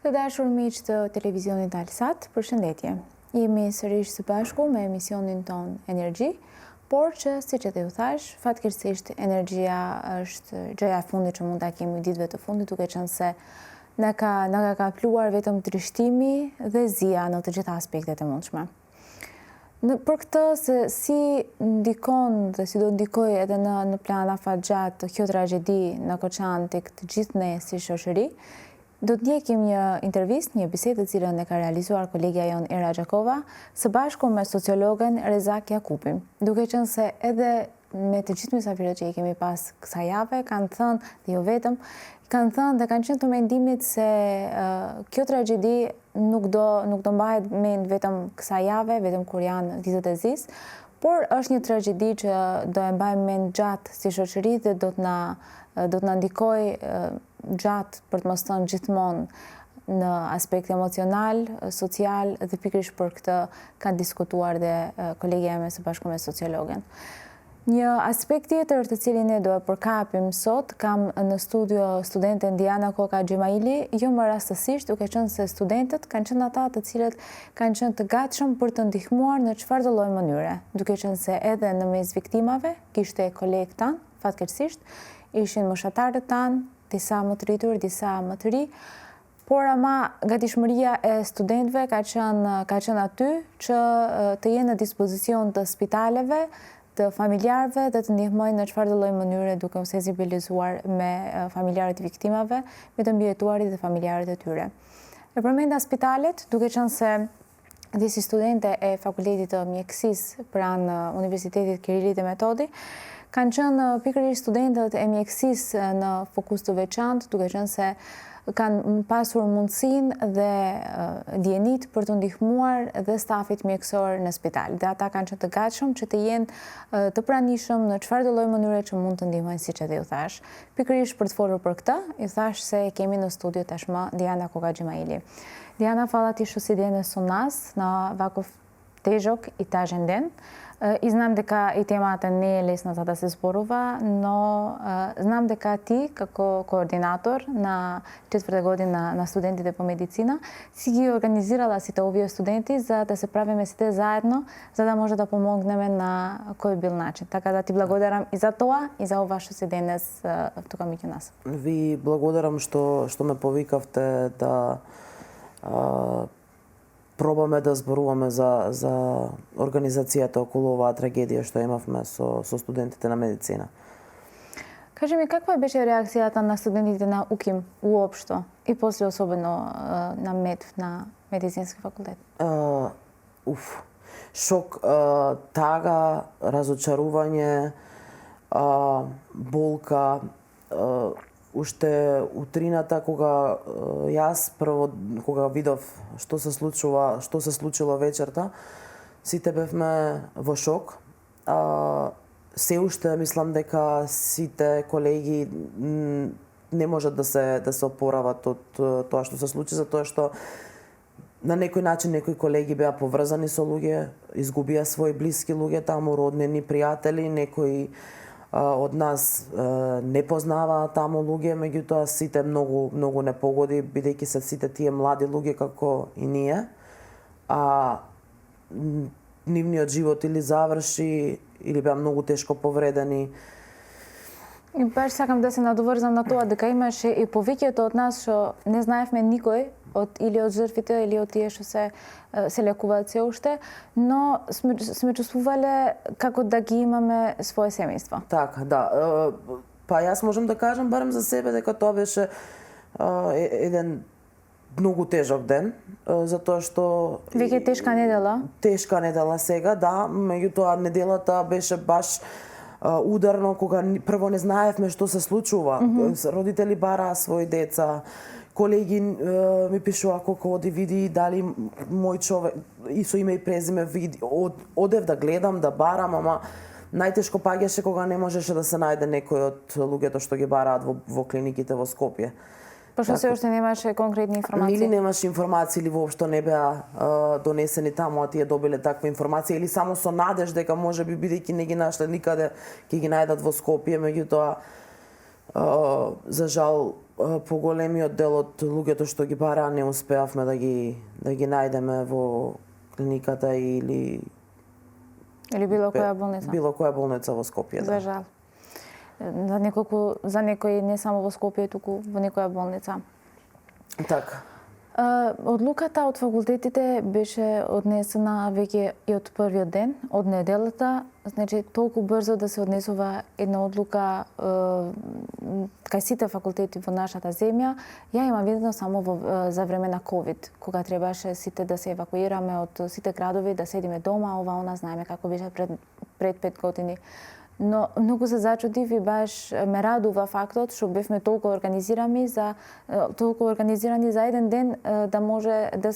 Të dashur miq të televizionit Alsat, përshëndetje. Jemi sërish së bashku me emisionin ton Energji, por që siç e ju thash, fatkeqësisht energjia është gjëja e fundit që mund ta kemi ditëve të fundit, duke qenë se na ka kapluar vetëm trishtimi dhe zia në të gjitha aspektet e mundshme. Për këtë se si ndikon dhe si do ndikoj edhe në plan afatgjat kjo tragjedi në Koçan tek të gjithë ne si shoqëri, do të ndjekim një intervistë, një bisedë të cilën e ka realizuar kolegja jon Era Xhakova së bashku me sociologen Rezak Jakupi. Duke qenë se edhe me të gjithë mysafirët që i kemi pas kësaj jave kanë thënë, dhe jo vetëm, kanë thënë dhe kanë qenë të mendimit se kjo tragjedi nuk do mbahet mend vetëm kësaj jave, vetëm kur janë ditët e zis, por është një tragjedi që do e mbajmë mend gjatë si shoqëri dhe do të na ndikojë gjatë, për të mos thënë gjithmonë, në aspekt emocional, social dhe pikërisht për këtë kanë diskutuar dhe kolegja ime së bashku me sociologen. Një aspekt tjetër të cilin ne do e përkapim sot, kam në studio studenten Diana Koka Xhemaili, jo më rastësisht, duke qenë se studentët kanë qenë ata të cilët kanë qenë të gatshëm për të ndihmuar në çfarëdo lloj mënyre, duke qenë se edhe në mes viktimave kishte kolegë tan, fatkeqësisht, ishin moshatarët tan, disa më të rritur, disa më të ri, por ama gatishmëria e studentëve ka qenë aty që të jenë në dispozicion të spitaleve, të familjarëve dhe të ndihmojnë në çfarëdo lloj mënyre duke u sensibilizuar me familjarët e viktimave, me të mbijetuarit dhe familjarët e tyre. E përmenda spitalet, duke qenë se dhe si studente e Fakultetit të Mjekësisë pranë Universitetit Kirili dhe Metodi, kanë qenë pikërisht studentët e mjekësisë në fokus të veçantë, duke qenë se kanë pasur mundësinë dhe dijenit për të ndihmuar dhe stafit mjekësor në spital. Dhe ata kanë qenë të gatshëm që të jenë të pranishëm në çfarëdo lloj mënyre që mund të ndihmojnë, siç edhe ju thash. Pikërisht për të folur për këtë, ju thash se kemi në studio tashmë Diana Koka Xhemaili. Diana, fala ti što si danas u nas na ovako težak i tažan den. I znam дека и темата не е лесна за да се зборува, но знам дека ти, како координатор на 4-та година на студентите по медицина, си ги организирала сите овие студенти за да се правиме сите заедно, за да може да помогнеме на кој бил начин. Така да ти благодарам и за тоа, и за ова што си денес тука меѓу нас. Ви благодарам што ме повикавте да пробаме да зборуваме за организацијата околу оваа трагедија што имавме со студентите на медицина. Кажи ми, каква беше реакцијата на студентите на УКИМ уопшто и после особено на МЕД, на медицински факултет? Шок, тага, разочарување, болка. Уште утрината кога јас прво кога видов што се случило вечерта, сите бевме во шок. Се уште мислам дека сите колеги не можат да се опорават од тоа што се случи, затоа што на некој начин некои колеги беа поврзани со луѓе, изгубија своји блиски луѓе таму, роднини, пријатели, некои од нас не познаваа таму луѓе, меѓутоа сите многу не погоди, бидејќи се сите тие млади луѓе како и ние, а нивниот живот или заврши, или беа многу тешко повредени. И баш сакам да се надоврзам на тоа дека имаше и повеќето од нас што не знаевме никој или од жртвите или од тие што се лекуваат се уште, но сме чувствувале како да ги имаме свое семејство. Така, да. Па јас можам да кажам барем за себе дека тоа беше еден многу тежок ден, затоа што Веќе тешка недела. Тешка недела сега, да, меѓутоа неделата беше баш ударно кога прво не знаевме што се случува. Родители бараа своји деца, колеги ми пишува колку оди види дали мој човек и со име и презиме види, одев да гледам, да барам, ама најтешко паѓаше кога не можеше да се најде некој од луѓето што ги бараат во клиниките во Скопје. Пошто се уште немаше конкретни информации. Или немаше информации, или воопшто не беа донесени таму, а тие добиле таква информација, или само со надеж дека можеби бидејќи не ги нашле никаде, ќе ги најдат во Скопје, меѓутоа За жал, поголемиот дел од луѓето што ги бараа не успеавме да ги најдеме во клиниката или било која болница. Било која болница во Скопје, За жал. За некои не само во Скопје, туку во некоја болница. Така. Одлуката од факултетите беше однесена веќе и од првиот ден, од неделата. Значи, толку брзо да се однесува една одлука кај сите факултети во нашата земја, ја имам видно само за време на ковид, кога требаше сите да се евакуираме од сите градови, да седиме дома, ова она знаеме како беше пред 5 години. Но многу се зачудив и баш ме радува фактот што бевме толку организирани за еден ден да може да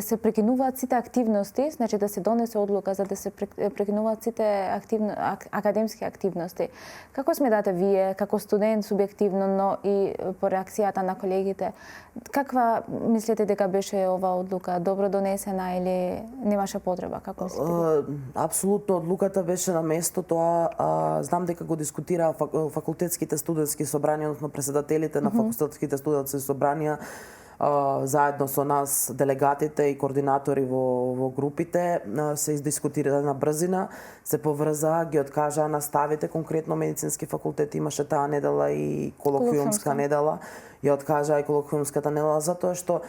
се прекинуваат сите активности, значи да се донесе одлука за да се прекинуваат сите академски активности. Како сметате вие како студент субјективно, но и по реакцијата на колегите, каква мислите дека беше оваа одлука, добро донесена или немаше потреба? Како мислите? Апсолутно одлуката беше на место. Тоа знам дека го дискутираа факултетските студентски собрања, односно председателите на факултетските студентски собрања заедно со нас, делегатите и координатори во групите, се издискутира на брзина, се поврзаа, ги откажаа наставите, конкретно медицински факултет имаше таа недела и колоквиумска недела, ја откажаа и колоквиумската недела затоа што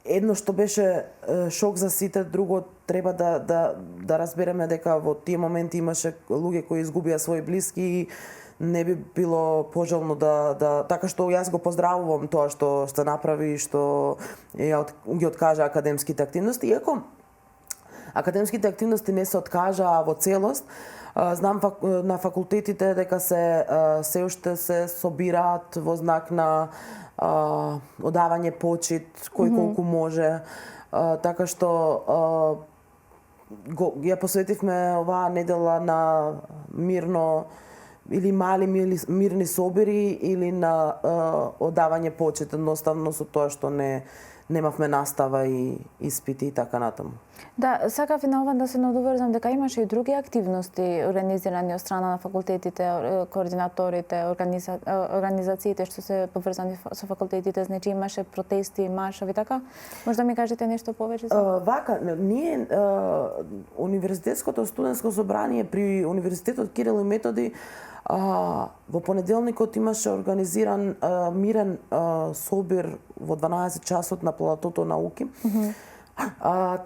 едно што беше шок за сите, друго треба да разбереме дека во тие моменти имаше луѓе кои изгубија своји блиски и не би било пожелно така што јас го поздравувам тоа што се направи и што ги откажа академските активности, иако академските активности не се откажаа во целост. Знам на факултетите дека се уште се собираат во знак на одавање почит, кој колку може, така што ја посветивме оваа недела на мирно или мали мирни собери или на одавање почит, едноставно со тоа што немавме настава и испити и така натаму. Да, сакав и на ова да се надоврзам дека имаше и други активности организирани од страна на факултетите, координаторите, организациите што се поврзани со факултетите, значи имаше протести, маршови, така? Може да ми кажете нешто повеќе за вака, ние Универзитетското студентско собрание при Универзитетот Кирил и Методи во понеделникот имаше организиран мирен собир во 12 часот на платото науки.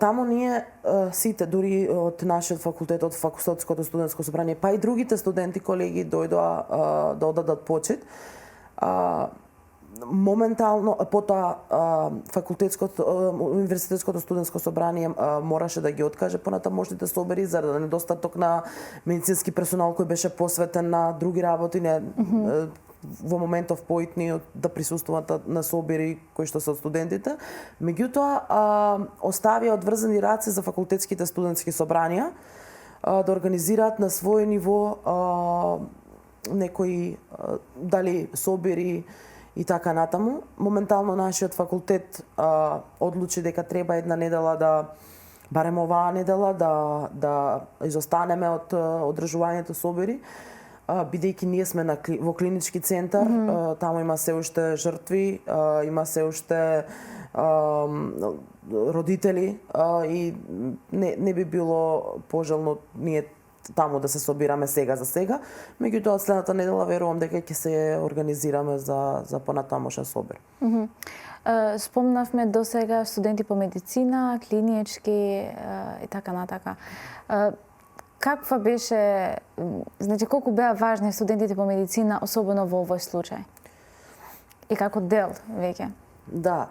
Таму ние сите, дури од нашиот факултет, од Факултетското студентско собрание, па и другите студенти колеги дојдоа да одадат почит. Моментално, потоа Универзитетското студентско собрание мораше да ги откаже понатамошните собери заради недостаток на медицински персонал кој беше посветен на други работи, во моментов поитни да присуствуваат на собери кои што се од студентите. Меѓутоа, оставија одврзани раце за факултетските студентски собрања да организираат на свој ниво некои дали собери и така натаму. Моментално нашиот факултет одлучи дека треба една недела барем оваа недела да изостанеме од одржувањето собери, бидејќи ние сме во клинички центар, таму има се уште жртви, има се уште родители и не би било пожелно ние таму да се собираме сега за сега. Меѓутоа, следната недела верувам дека ќе се организираме за понатамошен собир. Спомнавме до сега студенти по медицина, клинички и така натака. Каква беше, значи колку беа важни студентите по медицина, особено во овој случај? И како дел веќе? Да,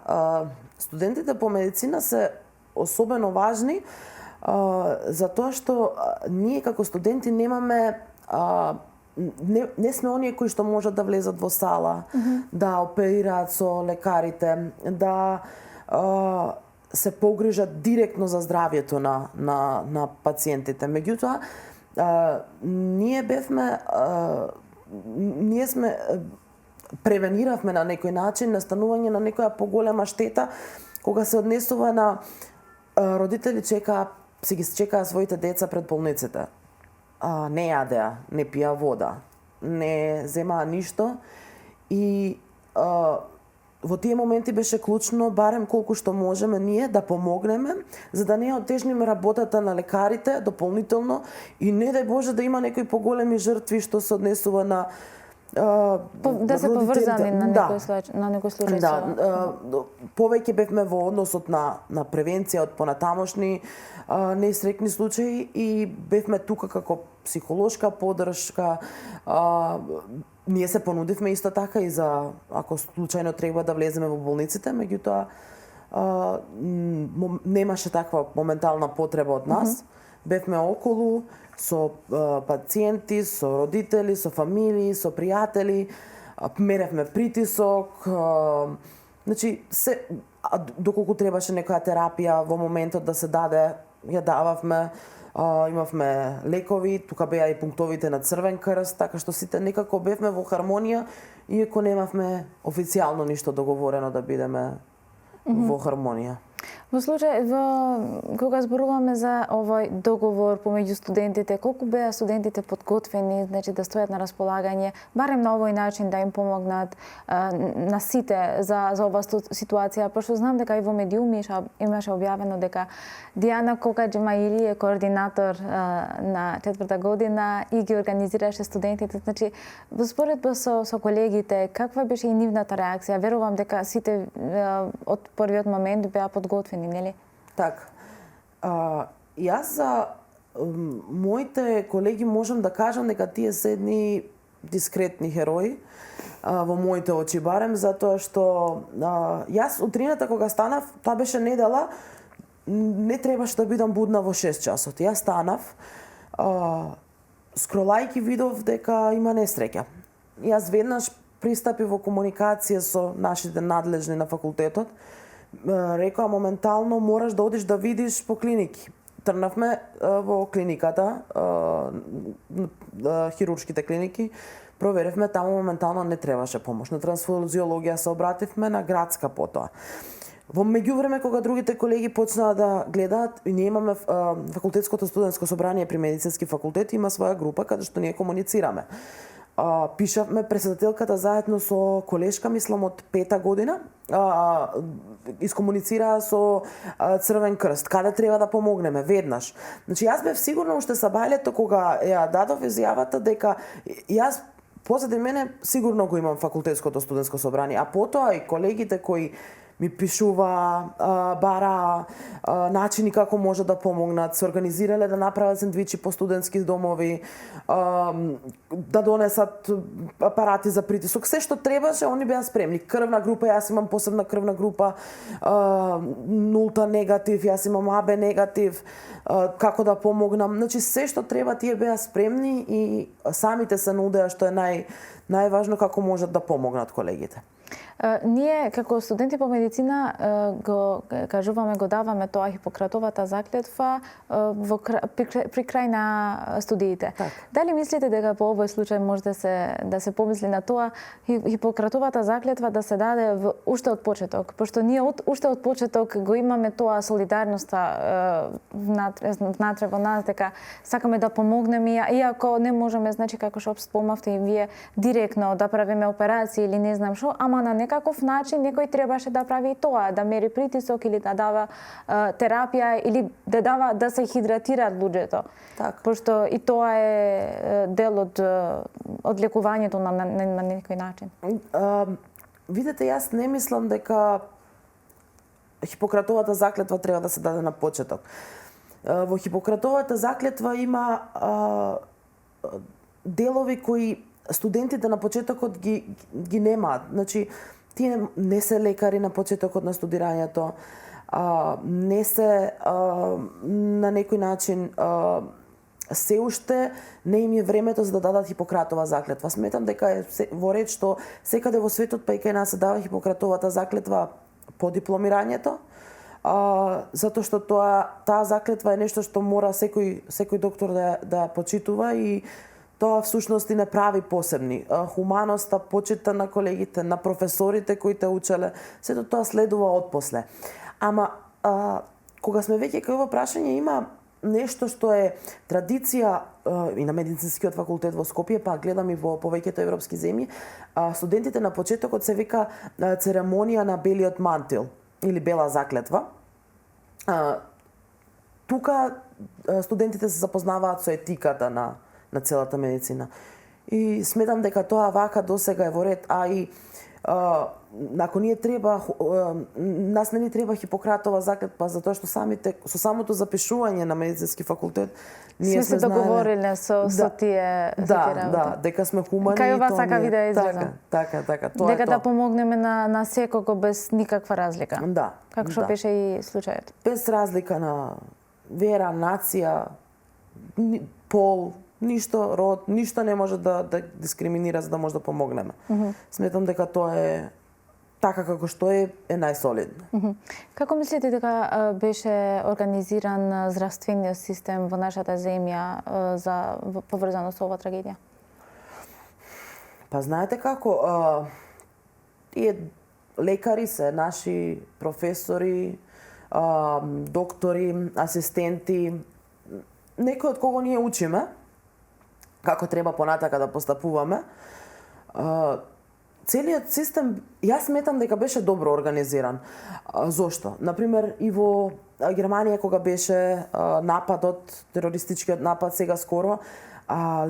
студентите по медицина се особено важни затоа што ние како студенти немаме не сме оние кои што можат да влезат во сала, да оперираат со лекарите, да се погрижат директно за здравјето на пациентите. Меѓутоа, ние сме превениравме на некој начин настанување на некоја поголема штета кога се однесува на родители си ги чекаа своите деца пред болниците. Не јадеа, не пија вода, не земаа ништо и во тие моменти беше клучно барем колку што можеме ние да помогнеме за да не отежниме работата на лекарите дополнително и не дај Боже да има некои поголеми жртви што се однесува на да се поврзани на некој случај. Да, повеќе бевме во односот на превенција од понатамошни несреќни случаи и бевме тука како психолошка поддршка. Ние се понудивме исто така и за ако случајно треба да влеземе во болниците, меѓутоа немаше таква моментална потреба од нас. Бевме околу со пациенти, со родители, со фамилии, со пријатели, меревме притисок, значи се доколку требаше некоја терапија во моментот да се даде, ја дававме. Имавме лекови, тука беа и пунктовите на Црвен крст, така што сите некако бевме во хармонија, иако немавме официјално ништо договорено да бидеме во хармонија. Во случај, кога зборуваме за овој договор помеѓу студентите, колку беа студентите подготвени, значи да стојат на располагање, барем на овој начин да им помогнат на сите за оваа ситуација, пошто знам дека и во медиуми имаше објавено дека Дијана Кокаџемаили е координатор на 4-та година и ги организираше студентите. Значи, во споредба со колегите, каква беше и нивната реакција? Верувам дека сите од првиот момент беа подготвени, нели? Така. Јас за моите колеги можам да кажам дека тие се едни дискретни херои во моите очи барем, затоа што јас утрината кога станав, тоа беше недела, не требаше да бидам будна во 6 часот. Јас станав, скролајки видов дека има несреќа. Јас веднаш пристапив во комуникација со нашите надлежни на факултетот. Рекоа моментално мораш да одиш да видиш по клиники. Трнавме во клиниката, хируршките клиники, проверивме, таму моментално не требаше помош. На трансфузиологија се обративме, на градска потоа. Во меѓувреме, кога другите колеги почнаа да гледаат, и ние имаме факултетското студентско собрание при медицински факултет, има своја група каде што ние комуницираме. Пишавме председателката заедно со колешка, мислам од 5-та година, искомуницираа со Црвен крст, каде треба да помогнеме веднаш. Значи јас бев сигурна уште сабајлето кога ја дадов изјавата дека јас позади мене сигурно го имам факултетското студентско собрание, а потоа и колегите кои ми пишува, бара начини како може да помогнат, се организирале да направат сендвичи по студентски домови, да донесат апарати за притисок, се што требаше, они беа спремни. Крвна група, јас имам посебна крвна група, нулта негатив, јас имам АБ негатив, како да помогнам. Значи се што треба тие беа спремни и самите се нудеа, што е најважно како можат да помогнат колегите. Ние како студенти по медицина го кажуваме, го даваме тоа Хипократовата заклетва при крај на студиите. Так. Дали мислите дека по овој случај може да се помисли на тоа Хипократовата заклетва да се даде уште од почеток, пошто ние уште од почеток го имаме тоа солидарноста внатре во нас, дека сакаме да помогнеме, иако не можеме, значи како што спомнавте и вие, директно да правиме операции или не знам што, ама на некаков начин некој требаше да прави и тоа, да мери притисок или да дава терапија или да се хидратираат луѓето. Так. Пошто и тоа е дел од лекувањето на некој начин. Видете, јас не мислам дека Хипократовата заклетва треба да се даде на почеток. Во Хипократовата заклетва има делови кои студентите на почетокот ги немаат. Значи, тие не се лекари на почетокот на студирањето, не се на некој начин се уште не им е времето за да дадат Хипократова заклетва. Сметам дека е во ред што секаде во светот, па и кај нас се дава Хипократовата заклетва по дипломирањето, затоа што таа заклетва е нешто што мора секој доктор да почитува и тоа всушност и не прави посебни. Хуманоста, почита на колегите, на професорите кои те учеле, сето тоа следува отпосле. Ама, кога сме веќе кај ова прашање, има нешто што е традиција и на медицинскиот факултет во Скопје, па гледам и во повеќето европски земји, студентите на почетокот се вика церемонија на белиот мантил или бела заклетва. Тука студентите се запознаваат со етиката на целата медицина. И сметам дека тоа вака досега е во ред, а и ако ние треба, нас не ни треба Хипократова заклетва, затоа што со самото запишување на медицински факултет ние сме се договориле со тие работи. Да, дека сме хумани. Кај ова сакави да изразам. Така, тоа дека е да помогнеме на секого без никаква разлика. Да. Како што беше и случајот. Без разлика на вера, нација, пол, ништо, род, ништо не може да дискриминира за да може да помогнеме. Сметам дека тоа е така како што е најсолидно. Како мислите дека беше организиран здравствениот систем во нашата земја поврзано со оваа трагедија? Па знаете како, тие лекари се наши професори, доктори, асистенти, некои од кого ние учиме, како треба понатака да постапуваме. Целиот систем, јас сметам дека беше добро организиран. Зошто? Например, и во Германија кога беше нападот, терористичкиот напад сега скоро,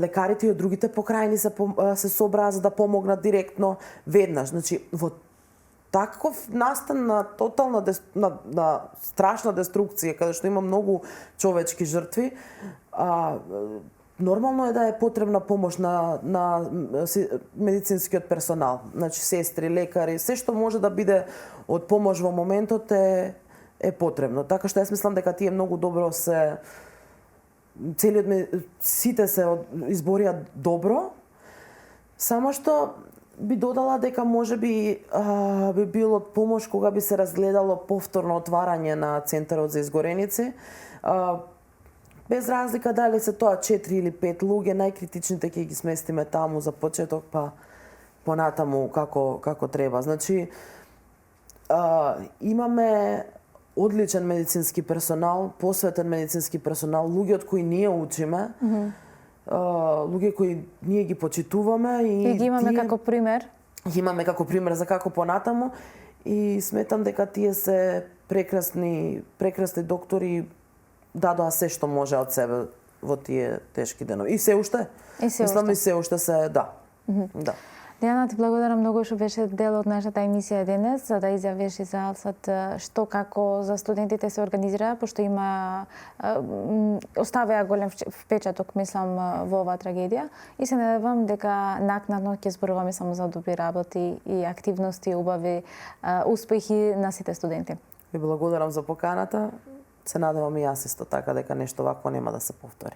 лекарите и од другите покрајни се собраа за да помогнат директно веднаш. Значи, во таков настан на тотална на страшна деструкција, каде што има многу човечки жртви, нормално е да е потребна помош на медицинскиот персонал, значи сестри, лекари, се што може да биде од помош во моментот е потребно. Така што јас мислам дека тие многу добро сите се изборија добро, само што би додала дека можеби би било од помош кога би се разгледало повторно отварање на центарот за изгореници. Без разлика дали се тоа 4 или 5 луѓе, најкритичните ќе ги сместиме таму за почеток, па понатаму како треба. Значи, имаме одличен медицински персонал, посветен медицински персонал, луѓе од кои ние учиме, луѓе кои ние ги почитуваме и ги имаме како пример. Ги имаме како пример за како понатаму и сметам дека тие се прекрасни доктори, дадоа се што може од себе во тие тешки денови. И се уште. Мислам и се уште се, да. Да. Дијана, ти благодарам многу што беше дел од нашата емисија денес, за да изјавиш и за Алсат што како за студентите се организира, пошто оставија голем впечаток, мислам, во оваа трагедија. И се надевам дека накнадно ќе зборуваме само за добри работи и активности, убави успехи на сите студенти. Ви благодарам за поканата. Се надевам и јас исто така дека нешто вакво нема да се повтори.